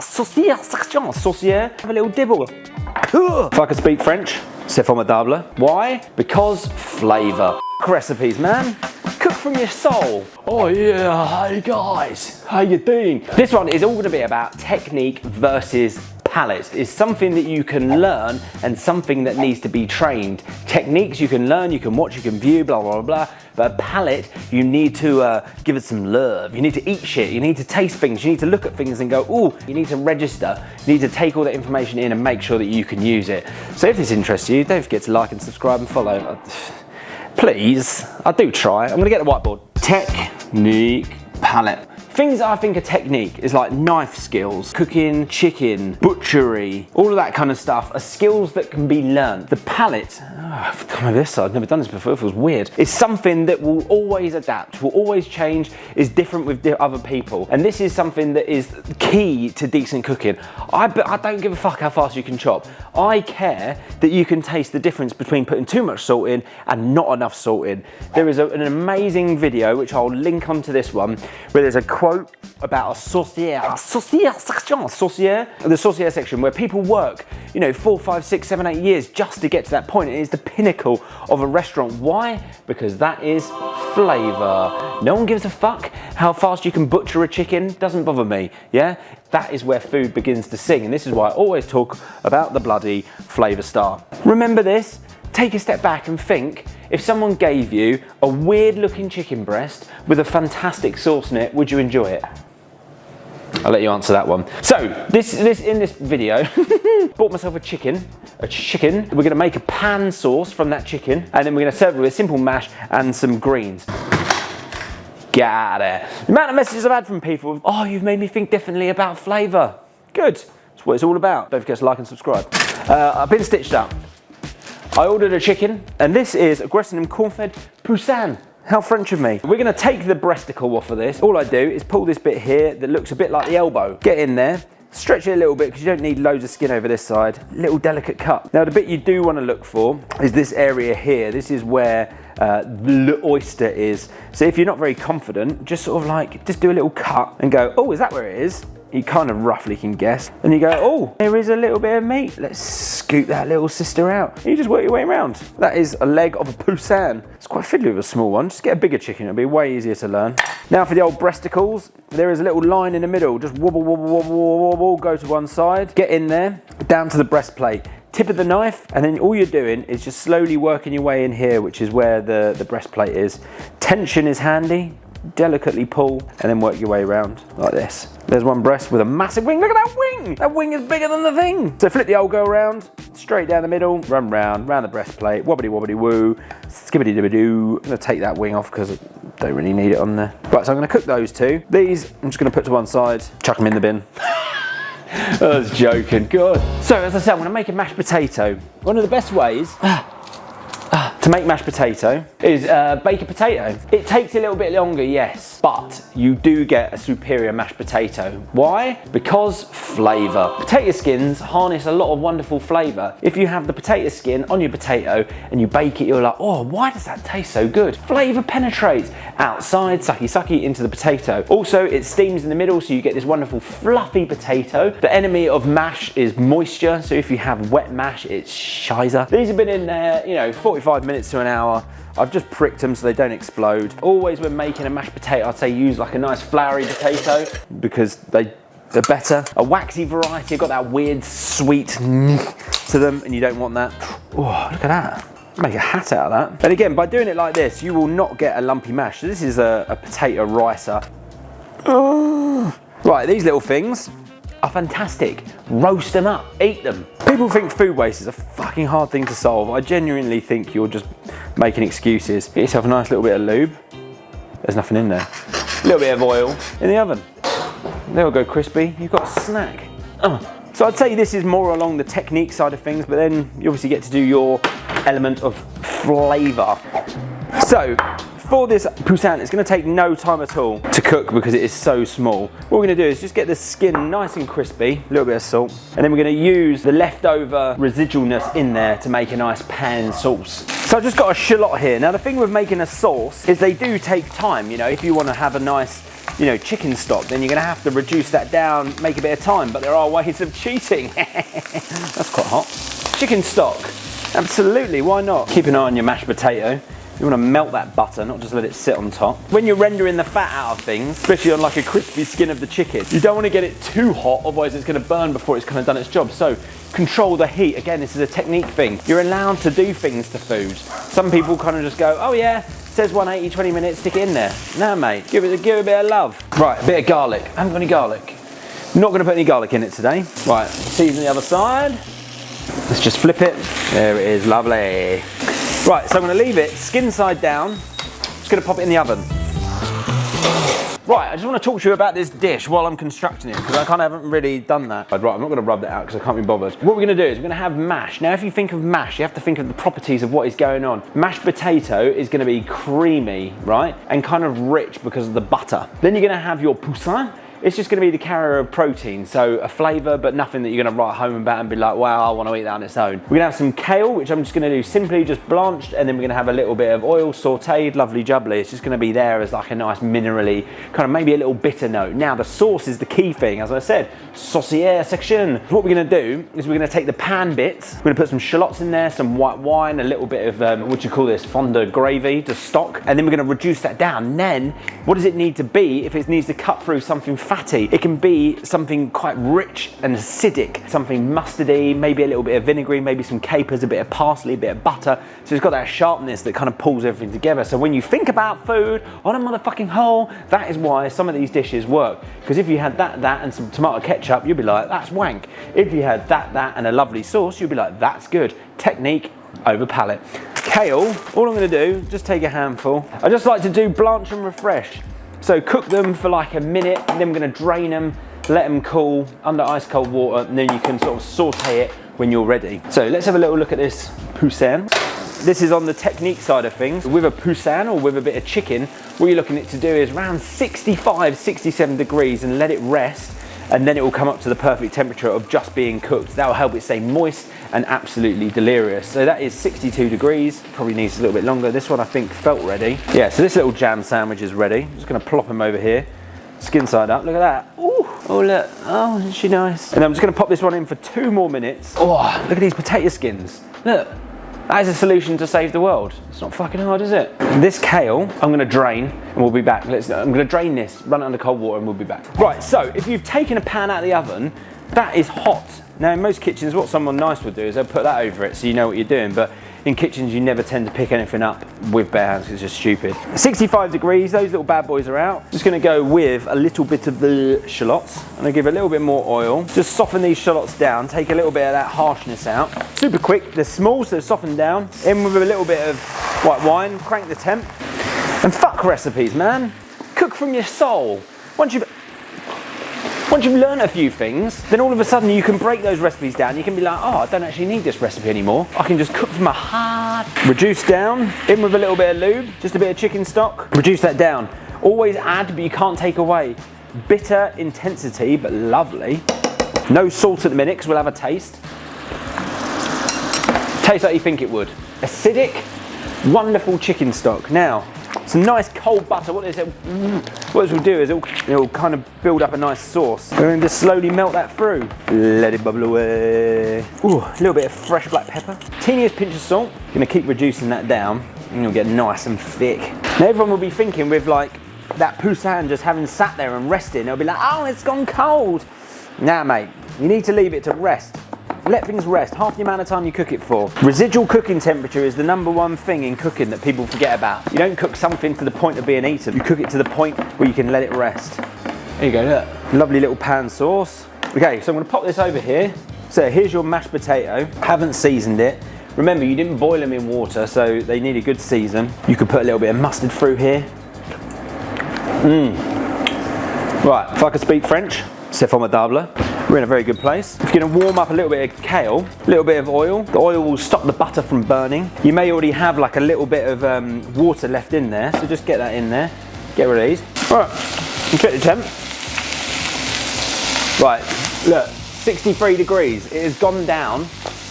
Saucier, have a little dibble. If I could speak French, c'est formidable. Why? Because flavour. Recipes, man. Cook from your soul. Oh yeah, hey guys, how you doing? This one is all going to be about technique versus palate. It's something that you can learn and something that needs to be trained. Techniques you can learn, you can watch, you can view, blah, blah, blah. But palate, you need to give it some love. You need to eat shit. You need to taste things. You need to look at things and go, ooh, you need to register. You need to take all that information in and make sure that you can use it. So if this interests you, don't forget to like and subscribe and follow. Please, I do try. I'm gonna get the whiteboard. Technique, palate. Things I think are technique is like knife skills, cooking chicken, butchery, all of that kind of stuff are skills that can be learned. The palate, I've come over this side, I've never done this before, it feels weird. It's something that will always adapt, will always change, is different with other people. And this is something that is key to decent cooking. I don't give a fuck how fast you can chop. I care that you can taste the difference between putting too much salt in and not enough salt in. There is an amazing video, which I'll link onto this one, where there's a quote about a saucier, the saucier section, where people work, you know, 4, 5, 6, 7, 8 years just to get to that point. It is the pinnacle of a restaurant. Why? Because that is flavour. No one gives a fuck how fast you can butcher a chicken. Doesn't bother me, yeah? That is where food begins to sing, and this is why I always talk about the bloody flavour star. Remember this, take a step back and think, if someone gave you a weird looking chicken breast with a fantastic sauce in it, would you enjoy it? I'll let you answer that one. So, in this video, bought myself a chicken. We're gonna make a pan sauce from that chicken, and then we're gonna serve it with a simple mash and some greens. Got it. The amount of messages I've had from people, oh, you've made me think differently about flavour. Good, that's what it's all about. Don't forget to like and subscribe. I've been stitched up. I ordered a chicken, and this is a Gressingham corn-fed poussin. How French of me. We're gonna take the breasticle off of this. All I do is pull this bit here that looks a bit like the elbow. Get in there, stretch it a little bit because you don't need loads of skin over this side. Little delicate cut. Now the bit you do wanna look for is this area here. This is where the oyster is. So if you're not very confident, just sort of like, just do a little cut and go, oh, is that where it is? You kind of roughly can guess. And you go, oh, there is a little bit of meat. Let's scoot that little sister out. And you just work your way around. That is a leg of a poussin. It's quite fiddly with a small one. Just get a bigger chicken, it'll be way easier to learn. Now for the old breasticles, there is a little line in the middle. Just wobble, wobble, wobble, wobble, go to one side. Get in there, down to the breastplate. Tip of the knife, and then all you're doing is just slowly working your way in here, which is where the breastplate is. Tension is handy. Delicately pull and then work your way around like this. There's one breast with a massive wing. Look at that wing! That wing is bigger than the thing. So flip the old go around, straight down the middle, run round the breastplate, wobbity wobbity woo, skibbity dibby doo. I'm gonna take that wing off because I don't really need it on there. Right, so I'm gonna cook those two. These, I'm just gonna put to one side, chuck them in the bin. I was joking, good. So as I said, I'm gonna make a mashed potato. One of the best ways to make mashed potato is bake a potato. It takes a little bit longer, yes, but you do get a superior mashed potato. Why? Because flavour. Potato skins harness a lot of wonderful flavour. If you have the potato skin on your potato and you bake it, you're like, oh, why does that taste so good? Flavour penetrates outside, sucky sucky, into the potato. Also, it steams in the middle, so you get this wonderful fluffy potato. The enemy of mash is moisture, so if you have wet mash, it's shizer. These have been in there, you know, 45 minutes to an hour. I've just pricked them so they don't explode. Always when making a mashed potato, I'd say use like a nice floury potato because they're better. A waxy variety, got that weird sweet to them, and you don't want that. Oh, look at that. Make a hat out of that. And again, by doing it like this, you will not get a lumpy mash. So this is a potato ricer. Oh. Right, these little things are fantastic. Roast them up, eat them. People think food waste is a fucking hard thing to solve. I genuinely think you're just making excuses. Get yourself a nice little bit of lube. There's nothing in there. A little bit of oil in the oven. They'll go crispy. You've got a snack. So I'd say this is more along the technique side of things, but then you obviously get to do your element of flavour. So for this poussin, it's going to take no time at all to cook because it is so small. What we're going to do is just get the skin nice and crispy, a little bit of salt, and then we're going to use the leftover residualness in there to make a nice pan sauce. So I've just got a shallot here. Now the thing with making a sauce is they do take time, you know, if you want to have a nice you know, chicken stock, then you're gonna have to reduce that down, make a bit of time, but there are ways of cheating. That's quite hot. Chicken stock, absolutely, why not? Keep an eye on your mashed potato. You want to melt that butter, not just let it sit on top. When you're rendering the fat out of things, especially on like a crispy skin of the chicken, you don't want to get it too hot, otherwise it's going to burn before it's kind of done its job. So control the heat. Again, this is a technique thing. You're allowed to do things to food. Some people kind of just go, oh yeah, says 180, 20 minutes, stick it in there. No mate, give it a bit of love. Right, a bit of garlic. I haven't got any garlic. Not going to put any garlic in it today. Right, season the other side. Let's just flip it. There it is, lovely. Right, so I'm going to leave it skin side down. Just going to pop it in the oven. Right, I just want to talk to you about this dish while I'm constructing it, because I kind of haven't really done that. Right, I'm not going to rub that out because I can't be bothered. What we're going to do is we're going to have mash. Now, if you think of mash, you have to think of the properties of what is going on. Mashed potato is going to be creamy, right, and kind of rich because of the butter. Then you're going to have your poussin. It's just going to be the carrier of protein, so a flavour, but nothing that you're going to write home about and be like, wow, I want to eat that on its own. We're going to have some kale, which I'm just going to do simply just blanched, and then we're going to have a little bit of oil sautéed, lovely jubbly. It's just going to be there as like a nice minerally, kind of maybe a little bitter note. Now, the sauce is the key thing, as I said, saucière section. What we're going to do is we're going to take the pan bits, we're going to put some shallots in there, some white wine, a little bit of, what do you call this, fondue gravy, to stock, and then we're going to reduce that down. And then, what does it need to be if it needs to cut through something fatty? It can be something quite rich and acidic, something mustardy, maybe a little bit of vinegary, maybe some capers, a bit of parsley, a bit of butter. So it's got that sharpness that kind of pulls everything together. So when you think about food on a motherfucking whole, that is why some of these dishes work. Because if you had that and some tomato ketchup, you'd be like, that's wank. If you had that and a lovely sauce, you'd be like, that's good. Technique over palate. Kale, all I'm gonna do, just take a handful. I just like to do blanch and refresh. So cook them for like a minute, and then we're going to drain them, let them cool under ice cold water, and then you can sort of saute it when you're ready. So let's have a little look at this poussin. This is on the technique side of things. With a poussin or with a bit of chicken, what you're looking at to do is around 65, 67 degrees and let it rest, and then it will come up to the perfect temperature of just being cooked. That will help it stay moist and absolutely delirious. So that is 62 degrees, probably needs a little bit longer. This one I think felt ready. Yeah, so this little jam sandwich is ready. I'm just gonna plop him over here, skin side up, look at that. Ooh, oh look, oh, isn't she nice? And I'm just gonna pop this one in for 2 more minutes. Oh, look at these potato skins. Look, that is a solution to save the world. It's not fucking hard, is it? This kale, I'm gonna drain and we'll be back. I'm gonna drain this, run it under cold water and we'll be back. Right, so if you've taken a pan out of the oven, that is hot. Now in most kitchens, what someone nice would do is they'll put that over it so you know what you're doing, but in kitchens you never tend to pick anything up with bare hands, it's just stupid. 65 degrees, those little bad boys are out. Just gonna go with a little bit of the shallots. I'm gonna give a little bit more oil. Just soften these shallots down, take a little bit of that harshness out. Super quick, they're small, so they're softened down. In with a little bit of white wine, crank the temp. And fuck recipes, man. Cook from your soul. Once you've learned a few things, then all of a sudden you can break those recipes down. You can be like, oh, I don't actually need this recipe anymore. I can just cook from my heart. Reduce down, in with a little bit of lube, just a bit of chicken stock. Reduce that down. Always add, but you can't take away. Bitter intensity, but lovely. No salt at the minute, because we'll have a taste. Tastes like you think it would. Acidic, wonderful chicken stock. Now, some nice cold butter. What this will do is it'll kind of build up a nice sauce. We're going to just slowly melt that through. Let it bubble away. Ooh, a little bit of fresh black pepper. Teeniest pinch of salt. Going to keep reducing that down and you'll get nice and thick. Now everyone will be thinking with like that poussin just having sat there and resting, they'll be like, oh, it's gone cold. Nah, mate, you need to leave it to rest. Let things rest, half the amount of time you cook it for. Residual cooking temperature is the #1 thing in cooking that people forget about. You don't cook something to the point of being eaten, you cook it to the point where you can let it rest. There you go, look. Lovely little pan sauce. Okay, so I'm gonna pop this over here. So here's your mashed potato. Haven't seasoned it. Remember, you didn't boil them in water, so they need a good season. You could put a little bit of mustard through here. Right, if I could speak French, c'est formidable. We're in a very good place. If you're gonna warm up a little bit of kale, a little bit of oil, the oil will stop the butter from burning. You may already have like a little bit of water left in there, so just get that in there. Get rid of these. All right, and check the temp. Right, look, 63 degrees. It has gone down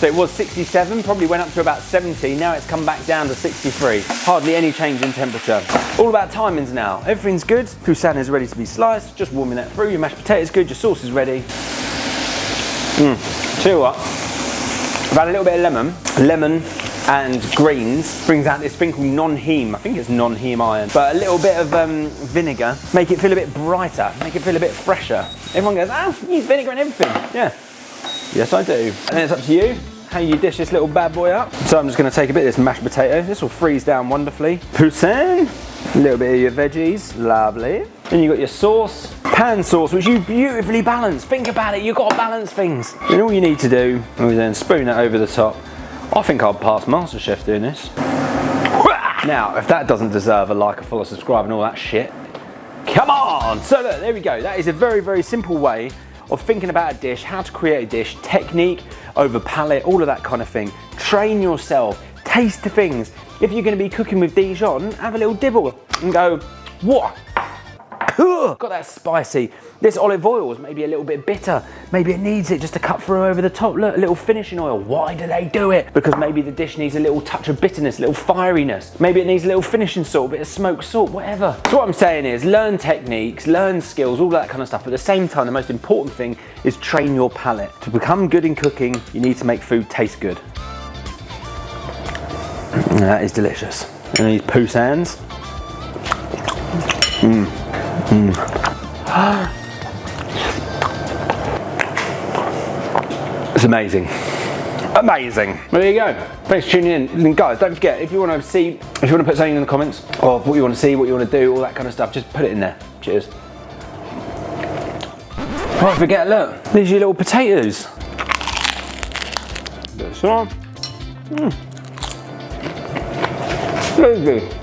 So it was 67, probably went up to about 70. Now it's come back down to 63. Hardly any change in temperature. All about timings now. Everything's good. Poussin is ready to be sliced. Just warming that through. Your mashed potatoes good. Your sauce is ready. Tell you what, I've had a little bit of lemon and greens, brings out this thing called non-heme. I think it's non-heme iron, but a little bit of vinegar, make it feel a bit brighter, make it feel a bit fresher. Everyone goes, oh, you use vinegar and everything. Yeah, yes I do. And then it's up to you how you dish this little bad boy up. So I'm just gonna take a bit of this mashed potato. This will freeze down wonderfully. Poussin, a little bit of your veggies, lovely. Then you've got your sauce, pan sauce, which you beautifully balance. Think about it, you've got to balance things. And all you need to do is then spoon it over the top. I think I'll pass MasterChef doing this. Now, if that doesn't deserve a like, a follow, subscribe and all that shit, come on! So look, there we go. That is a very, very simple way of thinking about a dish, how to create a dish, technique over palate, all of that kind of thing. Train yourself, taste the things. If you're going to be cooking with Dijon, have a little dibble and go, what? Got that spicy. This olive oil is maybe a little bit bitter. Maybe it needs it just to cut through over the top. Look, a little finishing oil. Why do they do it? Because maybe the dish needs a little touch of bitterness, a little fieriness. Maybe it needs a little finishing salt, a bit of smoked salt, whatever. So what I'm saying is learn techniques, learn skills, all that kind of stuff. But at the same time, the most important thing is train your palate. To become good in cooking, you need to make food taste good. And that is delicious. And these poussins. It's amazing. Amazing. Well, there you go. Thanks for tuning in. And guys, don't forget, if you want to put something in the comments of what you want to see, what you want to do, all that kind of stuff, just put it in there. Cheers. Don't forget, look, these are your little potatoes. Bit of salt. Very good.